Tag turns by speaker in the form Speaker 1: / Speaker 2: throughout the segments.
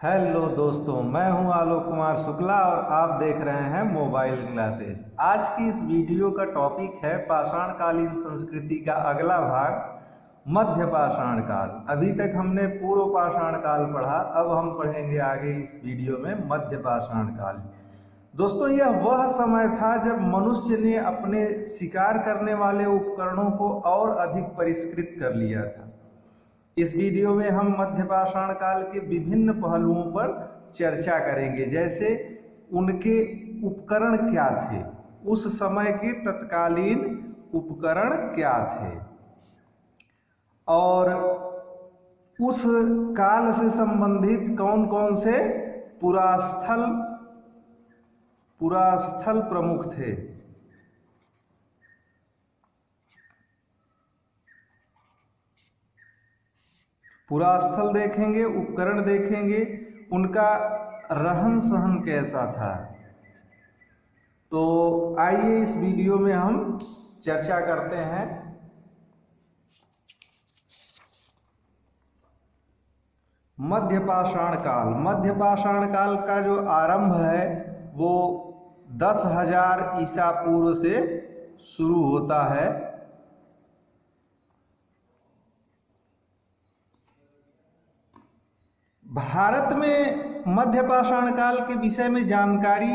Speaker 1: Hello दोस्तों, मैं हूं आलोक कुमार शुक्ला और आप देख रहे हैं मोबाइल क्लासेस। आज की इस वीडियो का टॉपिक है पाषाणकालीन संस्कृति का अगला भाग मध्य पाषाण काल। अभी तक हमने पूर्व पाषाण काल पढ़ा, अब हम पढ़ेंगे आगे इस वीडियो में मध्य पाषाण काल। दोस्तों, यह वह समय था जब मनुष्य ने अपने शिकार करने वाले उपकरणों को और अधिक परिष्कृत कर लिया था। इस वीडियो में हम मध्य पाषाण काल के विभिन्न पहलुओं पर चर्चा करेंगे, जैसे उनके उपकरण क्या थे, उस समय के तत्कालीन उपकरण क्या थे और उस काल से संबंधित कौन कौन से पुरास्थल प्रमुख थे। पुरास्थल देखेंगे, उपकरण देखेंगे, उनका रहन सहन कैसा था। तो आइए इस वीडियो में हम चर्चा करते हैं। मध्य पाषाण काल। मध्य पाषाण काल का जो आरंभ है वो 10,000 ईसा पूर्व से शुरू होता है। भारत में मध्य पाषाण काल के विषय में जानकारी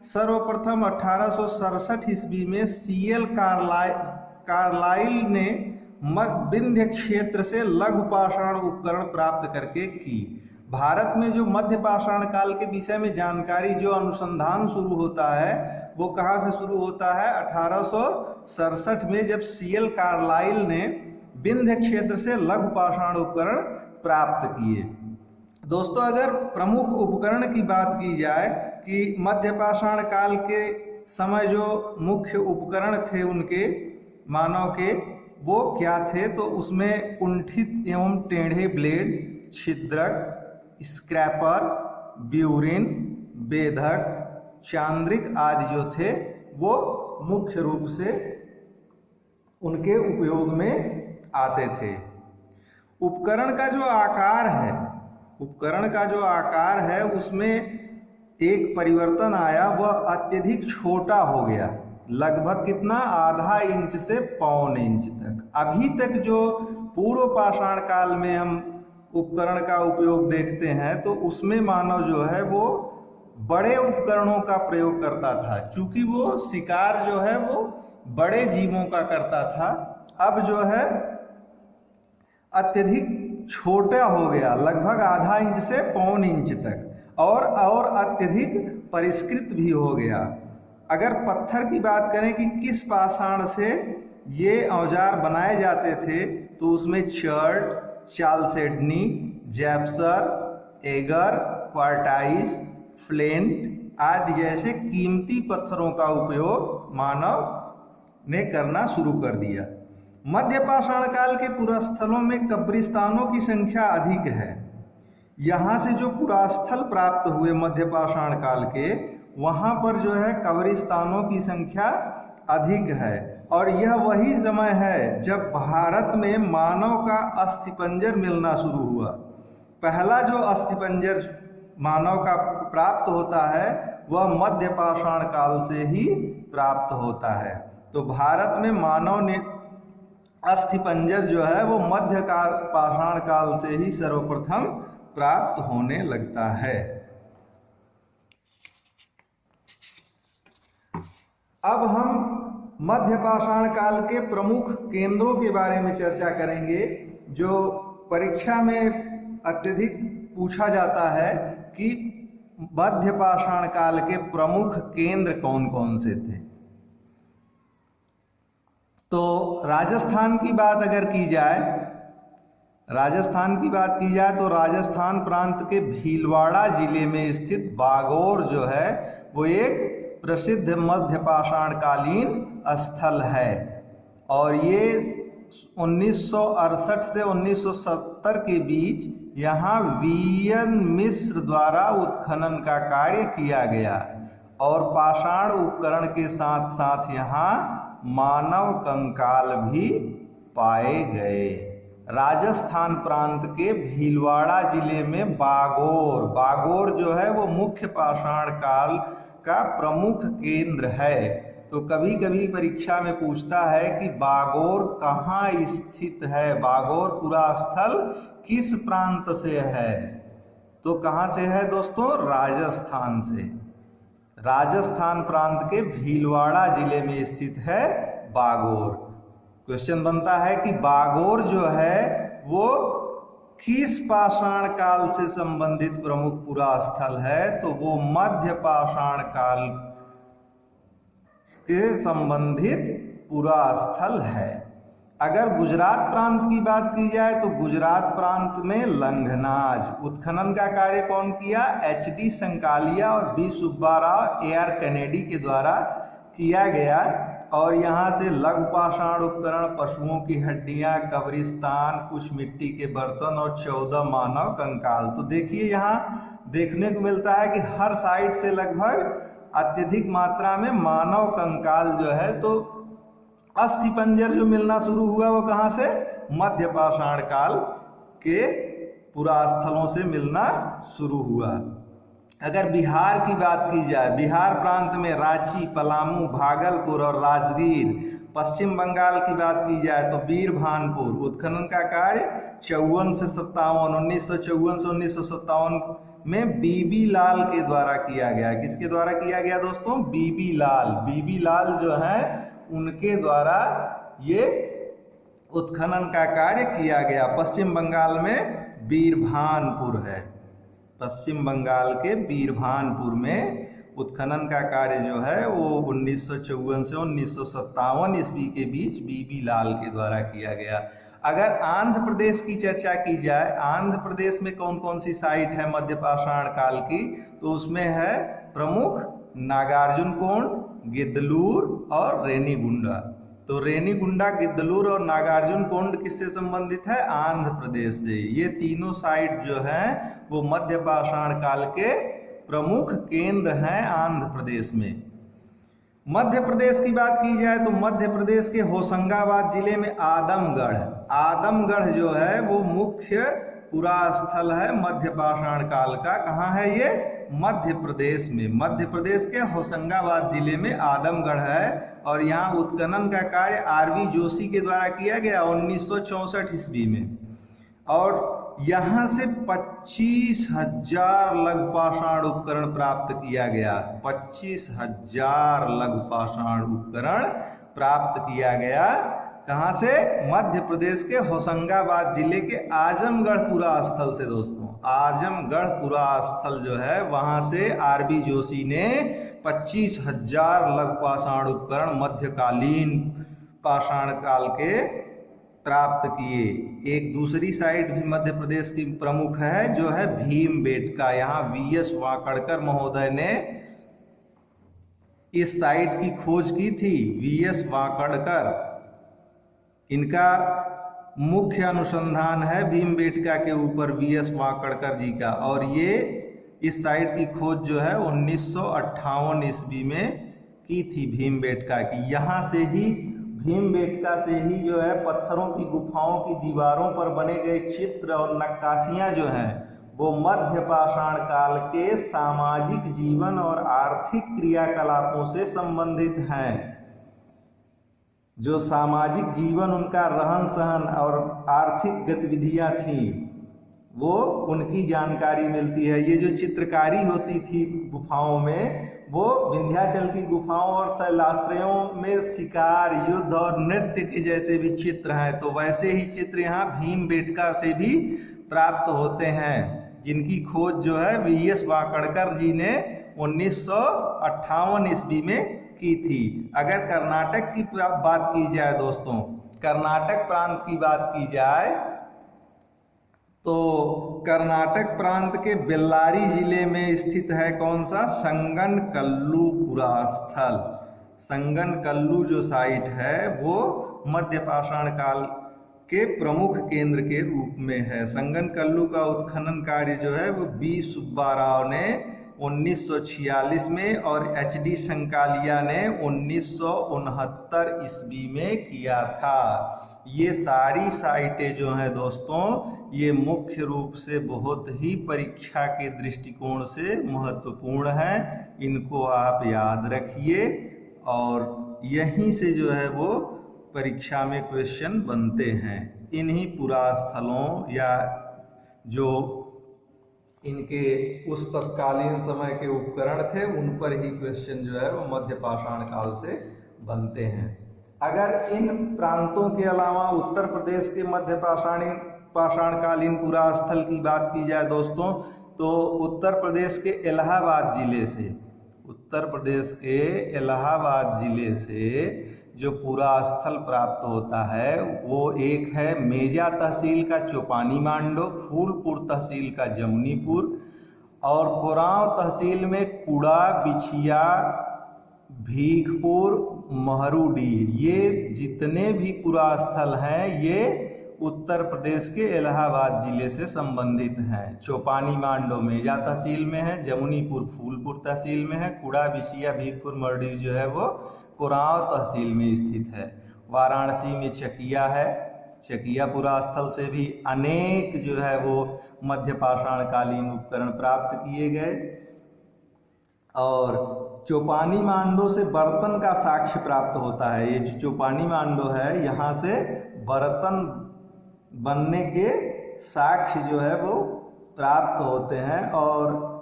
Speaker 1: सर्वप्रथम 1867 ईस्वी में सीएल कार्लाइल ने विंध्य क्षेत्र से लघु पाषाण उपकरण प्राप्त करके की। भारत में जो मध्य पाषाण काल के विषय में जानकारी, जो अनुसंधान शुरू होता है वो कहाँ से शुरू होता है? 1867 में, जब सीएल कार्लाइल ने विंध्य क्षेत्र से लघु पाषाण उपकरण प्राप्त किए। दोस्तों, अगर प्रमुख उपकरण की बात की जाए कि मध्य पाषाण काल के समय जो मुख्य उपकरण थे उनके मानव के, वो क्या थे, तो उसमें कुंठित एवं टेढ़े ब्लेड, छिद्रक, स्क्रैपर, ब्यूरिन, बेधक, चांद्रिक आदि जो थे वो मुख्य रूप से उनके उपयोग में आते थे। उपकरण का जो आकार है उसमें एक परिवर्तन आया, वह अत्यधिक छोटा हो गया, लगभग कितना? आधा इंच से पौन इंच तक। अभी तक जो पूर्व पाषाण काल में हम उपकरण का उपयोग देखते हैं तो उसमें मानव जो है वो बड़े उपकरणों का प्रयोग करता था, चूंकि वो शिकार जो है वो बड़े जीवों का करता था। अब जो है अत्यधिक छोटा हो गया, लगभग आधा इंच से पौन इंच तक, और अत्यधिक परिष्कृत भी हो गया। अगर पत्थर की बात करें कि किस पाषाण से ये औजार बनाए जाते थे, तो उसमें चर्ट, चालसेडनी, जैप्सर, एगर, क्वार्टाइस, फ्लेंट आदि जैसे कीमती पत्थरों का उपयोग मानव ने करना शुरू कर दिया। मध्य पाषाण काल के पुरास्थलों में कब्रिस्तानों की संख्या अधिक है। यहाँ से जो पुरास्थल प्राप्त हुए मध्य पाषाण काल के, वहाँ पर जो है कब्रिस्तानों की संख्या अधिक है। और यह वही समय है जब भारत में मानव का अस्थिपंजर मिलना शुरू हुआ। पहला जो अस्थिपंजर मानव का प्राप्त होता है वह मध्य पाषाण काल से ही प्राप्त होता है। तो भारत में मानव ने अस्थिपंजर जो है वो मध्य पाषाण काल से ही सर्वप्रथम प्राप्त होने लगता है। अब हम मध्य पाषाण काल के प्रमुख केंद्रों के बारे में चर्चा करेंगे, जो परीक्षा में अत्यधिक पूछा जाता है कि मध्य पाषाण काल के प्रमुख केंद्र कौन कौन से थे। तो राजस्थान की बात अगर की जाए तो राजस्थान प्रांत के भीलवाड़ा जिले में स्थित बागौर जो है वो एक प्रसिद्ध मध्य पाषाण कालीन स्थल है। और ये 1968 से 1970 के बीच यहाँ वीएन मिश्र द्वारा उत्खनन का कार्य किया गया और पाषाण उपकरण के साथ साथ यहाँ मानव कंकाल भी पाए गए। राजस्थान प्रांत के भीलवाड़ा जिले में बागोर जो है वो मुख्य पाषाण काल का प्रमुख केंद्र है। तो कभी कभी परीक्षा में पूछता है कि बागोर कहाँ स्थित है, बागोर पुरा स्थल किस प्रांत से है। तो कहाँ से है दोस्तों, राजस्थान से। राजस्थान प्रांत के भीलवाड़ा जिले में स्थित है बागोर। क्वेश्चन बनता है कि बागोर जो है वो किस पाषाण काल से संबंधित प्रमुख पुरा स्थल है। तो वो मध्य पाषाण काल के संबंधित पुरा स्थल है। अगर गुजरात प्रांत की बात की जाए तो गुजरात प्रांत में लंघनाज उत्खनन का कार्य कौन किया, HD संकालिया और B Subba Rao AR Kennedy के द्वारा किया गया। और यहाँ से लघु पाषाण उपकरण, पशुओं की हड्डियां, कब्रिस्तान, कुछ मिट्टी के बर्तन और 14 मानव कंकाल। तो देखिए यहाँ देखने को मिलता है कि हर साइड से लगभग अत्यधिक मात्रा में मानव कंकाल जो है, तो अस्थि पंजर जो मिलना शुरू हुआ वो कहाँ से, मध्य पाषाण काल के पुरा स्थलों से मिलना शुरू हुआ। अगर बिहार की बात की जाए, बिहार प्रांत में रांची, पलामू, भागलपुर और राजगीर। पश्चिम बंगाल की बात की जाए तो बीरभानपुर। उत्खनन का कार्य 54 से 57, 1954 से 1957 में बीबी लाल के द्वारा किया गया। किसके द्वारा किया गया दोस्तों, बीबी लाल जो है उनके द्वारा ये उत्खनन का कार्य किया गया। पश्चिम बंगाल में बीरभानपुर है, पश्चिम बंगाल के बीरभानपुर में उत्खनन का कार्य जो है वो 1954 से 1957 ईस्वी के बीच बीबी लाल के द्वारा किया गया। अगर आंध्र प्रदेश की चर्चा की जाए, आंध्र प्रदेश में कौन कौन सी साइट है मध्य पाषाण काल की, तो उसमें है प्रमुख नागार्जुन कोंड, गिद्धलूर और रेनीगुंडा। तो रेनीगुंडा, गिद्धलूर और नागार्जुन कोंड किससे संबंधित है, आंध्र प्रदेश से। ये तीनों साइट जो हैं वो मध्य पाषाण काल के प्रमुख केंद्र हैं आंध्र प्रदेश में। मध्य प्रदेश की बात की जाए तो मध्य प्रदेश के होशंगाबाद जिले में आदमगढ़ जो है वो मुख्य पुरा स्थल है मध्य पाषाण काल का। कहाँ है ये, मध्य प्रदेश में। मध्य प्रदेश के होशंगाबाद जिले में आदमगढ़ है और यहाँ उत्खनन का कार्य RV जोशी के द्वारा किया गया 1964 ईस्वी में। और यहाँ से 25,000 लघु पाषाण उपकरण प्राप्त किया गया। 25,000 लघु पाषाण उपकरण प्राप्त किया गया। कहाँ से, मध्य प्रदेश के होशंगाबाद जिले के आजमगढ़ पुरा स्थल से दोस्तों। आजमगढ़ पुरा स्थल जो है वहां से RV जोशी ने 25,000 लघु पाषाण उपकरण मध्यकालीन पाषाण काल के प्राप्त किए। एक दूसरी साइट भी मध्य प्रदेश की प्रमुख है जो है भीमबेटका। यहाँ VS वाकड़कर महोदय ने इस साइट की खोज की थी। VS वाकड़कर, इनका मुख्य अनुसंधान है भीमबेटका के ऊपर VS वाकड़कर जी का। और ये इस साइट की खोज जो है 1958 ईस्वी में की थी भीमबेटका की। यहाँ से ही भीमबेटका से ही जो है पत्थरों की गुफाओं की दीवारों पर बने गए चित्र और नक्काशियां जो हैं वो मध्य पाषाण काल के सामाजिक जीवन और आर्थिक क्रियाकलापों से संबंधित हैं। जो सामाजिक जीवन, उनका रहन सहन और आर्थिक गतिविधियां थी वो उनकी जानकारी मिलती है। ये जो चित्रकारी होती थी गुफाओं में, वो विंध्याचल की गुफाओं और शैलाश्रयों में शिकार, युद्ध और नृत्य के जैसे भी चित्र हैं। तो वैसे ही चित्र यहाँ भीमबेटका से भी प्राप्त होते हैं, जिनकी खोज जो है VS वाकड़कर जी ने 1958 ईस्वी में की थी। अगर कर्नाटक की बात की जाए दोस्तों, कर्नाटक प्रांत की बात की जाए तो कर्नाटक प्रांत के बेल्लारी जिले में स्थित है कौन सा, संगनकल्लू पुरा स्थल। संगनकल्लू जो साइट है वो मध्य पाषाण काल के प्रमुख केंद्र के रूप में है। संगनकल्लू का उत्खनन कार्य जो है वो B सुब्बा राव ने 1946 में और HD शंकालिया ने 1969 ईस्वी में किया था। ये सारी साइटें जो हैं दोस्तों, ये मुख्य रूप से बहुत ही परीक्षा के दृष्टिकोण से महत्वपूर्ण हैं। इनको आप याद रखिए और यहीं से जो है वो परीक्षा में क्वेश्चन बनते हैं। इन्हीं पुरास्थलों या जो इनके उस तत्कालीन समय के उपकरण थे उन पर ही क्वेश्चन जो है वो मध्य पाषाण काल से बनते हैं। अगर इन प्रांतों के अलावा उत्तर प्रदेश के मध्य पाषाणकालीन पुरास्थल की बात की जाए दोस्तों, तो उत्तर प्रदेश के इलाहाबाद जिले से जो पुरास्थल प्राप्त होता है वो एक है मेजा तहसील का चौपानी मांडो, फूलपुर तहसील का जमुनीपुर और कोरांव तहसील में कुड़ा, बिछिया, भीखपुर, महरूडीह। ये जितने भी पुरास्थल हैं ये उत्तर प्रदेश के इलाहाबाद जिले से संबंधित हैं। चौपानी मांडो मेजा तहसील में है, जमुनीपुर फूलपुर तहसील में है, कुड़ा, बिछिया, भीखपुर, महरूडीह जो है वो कोरांव तहसील में स्थित है। वाराणसी में चकिया है, चकिया पुरास्थल से भी अनेक जो है वो मध्य पाषाणकालीन उपकरण प्राप्त किए गए। और चौपानी मांडो से बर्तन का साक्ष्य प्राप्त होता है। ये जो चौपानी मांडो है यहाँ से बर्तन बनने के साक्ष्य जो है वो प्राप्त होते हैं। और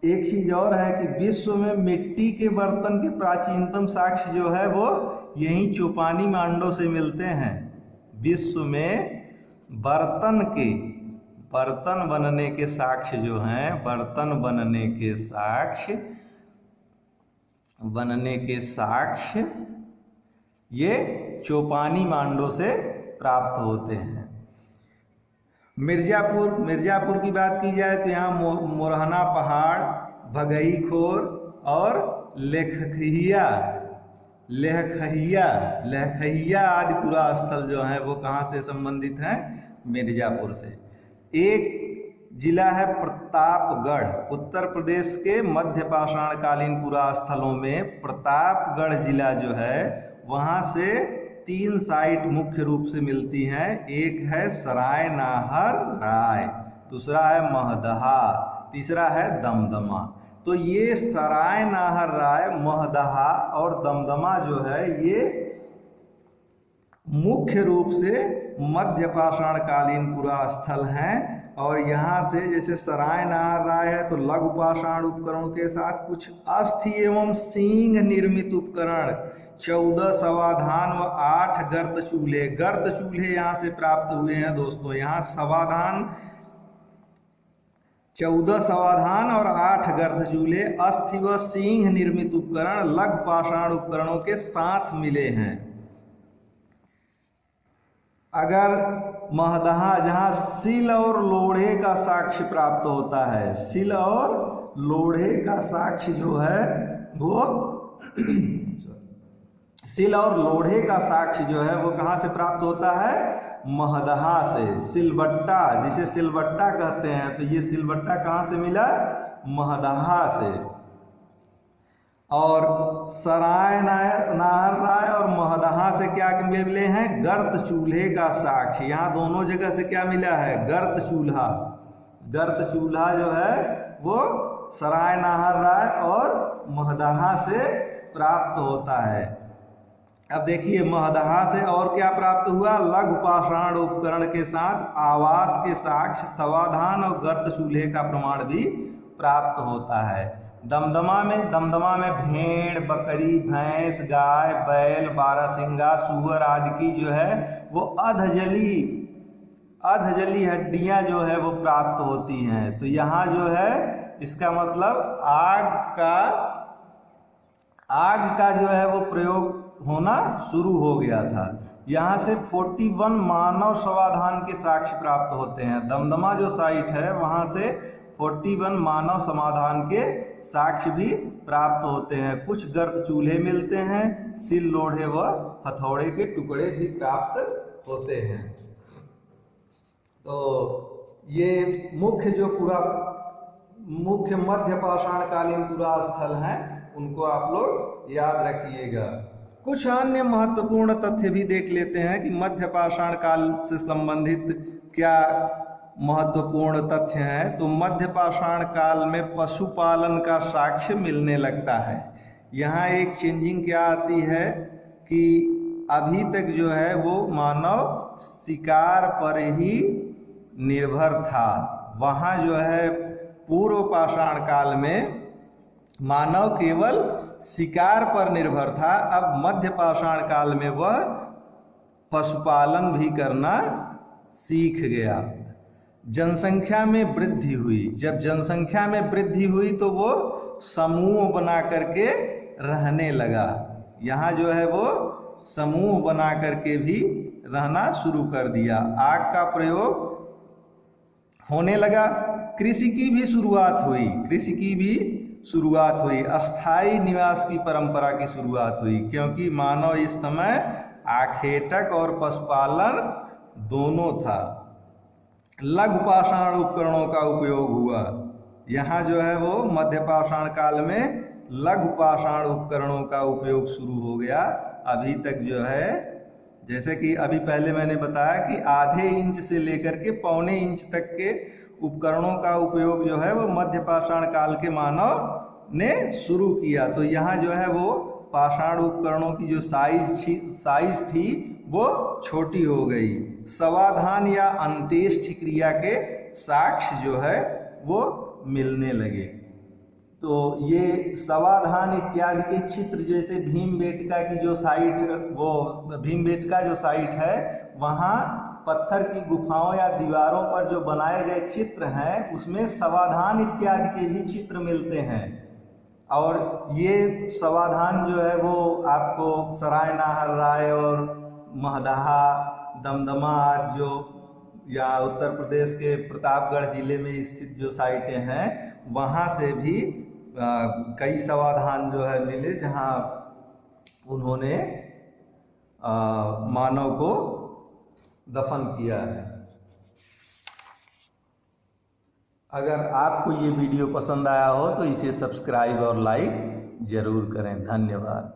Speaker 1: एक चीज और है कि विश्व में मिट्टी के बर्तन के प्राचीनतम साक्ष्य जो है वो यही चौपानी मांडो से मिलते हैं। विश्व में बर्तन बनने के साक्ष्य जो हैं, बर्तन बनने के साक्ष्य ये चौपानी मांडो से प्राप्त होते हैं। मिर्जापुर की बात की जाए तो यहाँ मोरहना पहाड़, भगई खोर और लेखखहिया आदि पुरास्थल जो हैं वो कहाँ से संबंधित हैं? मिर्जापुर से। एक जिला है प्रतापगढ़। उत्तर प्रदेश के मध्य पाषाणकालीन पुरास्थलों में प्रतापगढ़ जिला जो है वहाँ से 3 साइट मुख्य रूप से मिलती हैं। एक है सराय नाहर राय, दूसरा है महदहा, तीसरा है दमदमा। तो ये सराय नाहर राय, महदहा और दमदमा जो है ये मुख्य रूप से मध्य पाषाणकालीन पुरास्थल हैं। और यहाँ से जैसे सराय नाहर राय है तो लघु पाषाण उपकरणों के साथ कुछ अस्थि एवं सींग निर्मित उपकरण 14 समाधान व 8 गर्त चूल्हे यहाँ से प्राप्त हुए हैं दोस्तों। यहाँ समाधान 14 समाधान और 8 गर्त चूल्हे अस्थि व सींग निर्मित उपकरण लघु पाषाण उपकरणों के साथ मिले हैं। अगर महदहा जहाँ सिल और लोढ़े का साक्ष्य प्राप्त होता है, सिल और लोढ़े का साक्ष्य जो है वो सिल और लोढ़े का साक्ष्य जो है वो कहाँ से प्राप्त होता है? महदहा से। सिलबट्टा, जिसे सिलबट्टा कहते हैं, तो ये सिलबट्टा कहाँ से मिला? महदहा से। और सराय नाहर राय और महदहा से क्या मिले हैं? गर्त चूल्हे का साक्ष्य। यहाँ दोनों जगह से क्या मिला है? गर्त चूल्हा। गर्त चूल्हा जो है वो सराय नाहर राय और महदहा से प्राप्त होता है। अब देखिए महदहा से और क्या प्राप्त हुआ? लघु पाषाण उपकरण के साथ आवास के साक्ष्य, समाधान और गर्त चूल्हे का प्रमाण भी प्राप्त होता है। दमदमा में भेड़, बकरी, भैंस, गाय, बैल, बारहसिंगा, सूअर आदि की जो है वो अधजली हड्डियां जो है वो प्राप्त होती हैं। तो यहाँ जो है इसका मतलब आग का जो है वो प्रयोग होना शुरू हो गया था। यहाँ से 41 मानव समाधान के साक्ष्य प्राप्त होते हैं। दमदमा जो साइट है वहाँ से 41 मानव समाधान के साक्ष्य भी प्राप्त होते हैं। कुछ गर्त चूल्हे मिलते हैं, सिल लोढ़े व हथौड़े के टुकड़े भी प्राप्त होते हैं। तो ये मुख्य जो मुख्य मध्य पाषाणकालीन पुरा स्थल हैं, उनको आप लोग याद रखिएगा। कुछ अन्य महत्वपूर्ण तथ्य भी देख लेते हैं कि मध्य पाषाण काल से संबंधित क्या महत्वपूर्ण तथ्य हैं। तो मध्य पाषाण काल में पशुपालन का साक्ष्य मिलने लगता है। यहाँ एक चेंजिंग क्या आती है कि अभी तक जो है वो मानव शिकार पर ही निर्भर था। वहाँ जो है पूर्व पाषाण काल में मानव केवल शिकार पर निर्भर था। अब मध्य पाषाण काल में वह पशुपालन भी करना सीख गया। जनसंख्या में वृद्धि हुई। जब जनसंख्या में वृद्धि हुई तो वो समूह बना करके रहने लगा। यहाँ जो है वो समूह बना करके भी रहना शुरू कर दिया। आग का प्रयोग होने लगा। कृषि की भी शुरुआत हुई। अस्थाई निवास की परंपरा की शुरुआत हुई, क्योंकि मानव इस समय आखेटक और पशुपालन दोनों था। लघु पाषाण उपकरणों का उपयोग हुआ। यहाँ जो है वो मध्य पाषाण काल में लघु पाषाण उपकरणों का उपयोग शुरू हो गया। अभी तक जो है, जैसे कि अभी पहले मैंने बताया कि आधे इंच से लेकर के पौने इंच तक के उपकरणों का उपयोग जो है वो मध्य पाषाण काल के मानव ने शुरू किया। तो यहाँ जो है वो पाषाण उपकरणों की जो साइज थी वो छोटी हो गई। समाधान या अंत्येष्टि क्रिया के साक्ष्य जो है वो मिलने लगे। तो ये समाधान इत्यादि के चित्र, जैसे भीमबेटका की जो साइट, वो भीमबेटका जो साइट है, वहाँ पत्थर की गुफाओं या दीवारों पर जो बनाए गए चित्र हैं उसमें समाधान इत्यादि के भी चित्र मिलते हैं। और ये समाधान जो है वो आपको सराय नाहर राय और महदहा, दमदमा जो या उत्तर प्रदेश के प्रतापगढ़ जिले में स्थित जो साइटें हैं, वहाँ से भी कई समाधान जो है मिले, जहाँ उन्होंने मानव को दफन किया है। अगर आपको ये वीडियो पसंद आया हो तो इसे सब्सक्राइब और लाइक जरूर करें। धन्यवाद।